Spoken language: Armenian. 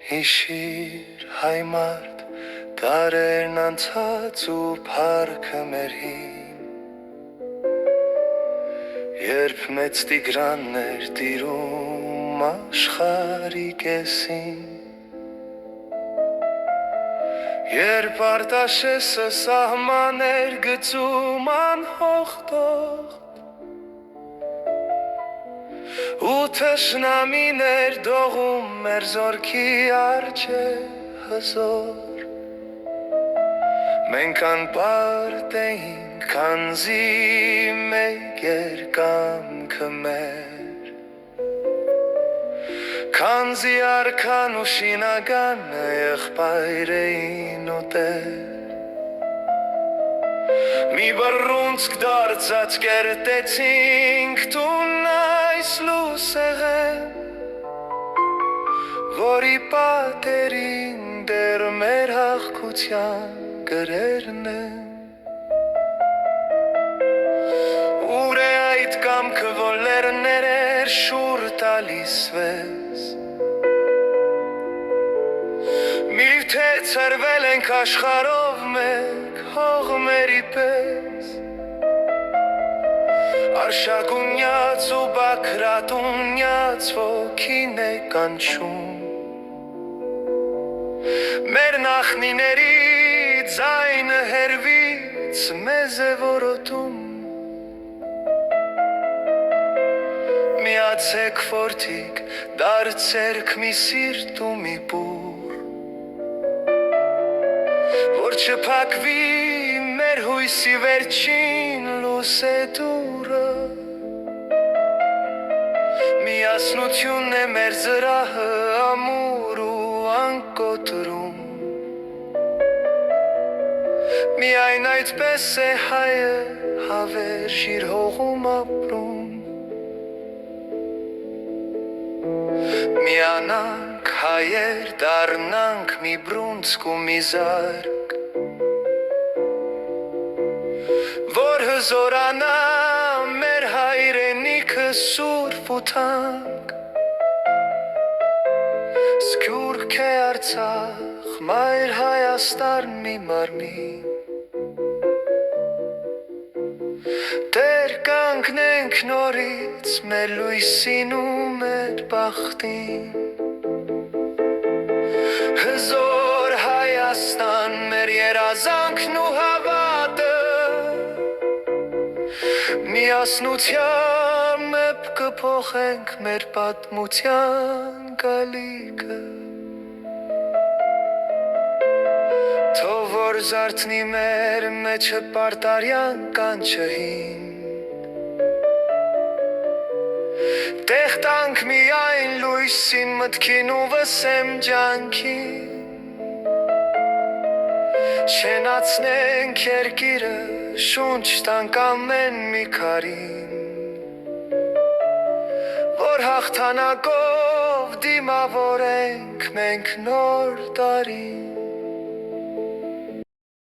Հիշիր հայ մարդ դարերն անցած ու փառքը մեր հին Երբ մեծ Տիգրաններ տիրում աշխարհի կեսին Երբ Արտաշեսը սահմաններ գծում անհողտող ու թշնամիներ դողում մեր զորքի արջե հզոր Մենք անպարտ էինք քանզի մեկ էր կամքը մեր Քանզի արքան ու շինագանը եղբայր էին ու տեր Մի բռունցք դարձած կերտեցինք տուն այս լուսեղեն Որի պատերին դեր մեր հաղթության գրերն են Ուր է այդ կամքը որ լեռներ շուռ տալիս վես Միթե ծրվել ենք աշխարհով մեկ հողմերի պես Արշակունյաց ու բաքրատունյաց ոգին է կանչում Մեր նախնիների ձայնը հերվից մեզ է որոտում Միացեք որդիկ դարձերք մի սիրտ ու մի բուր Որ չփակվի մեր հույսի վերջին լուսե դուրը Միասնությունն է մեր զրահը ամուր ու անկոտրում Միայն այդպես է հայը հավերժ իր հողում ապրում Միանանք հայեր դառնանք մի բռունցք ու մի զարկ Որ հզորանա մեր հայրենիքը սուրբ ու թանկ Սքյուրք է Արցախ, մայր Հայաստան մի մարմին Տեր կանգնենք նորից մեր լույսին ու մեր բախտին Հզոր Հայաստան մեր երազանքն ու հավատը Միասնությամբ կփոխենք մեր պատմության գալիքը Թող որ զարթնի մեր մեջը պարտարյան կանչըհին Տեղ տանք միայն լույսին մտքին ու վսեմ ջանքին Շենացնենք երկիրը շունչ տանք ամեն մի քարին Որ հաղթանակով դիմավորենք մենք նոր տարին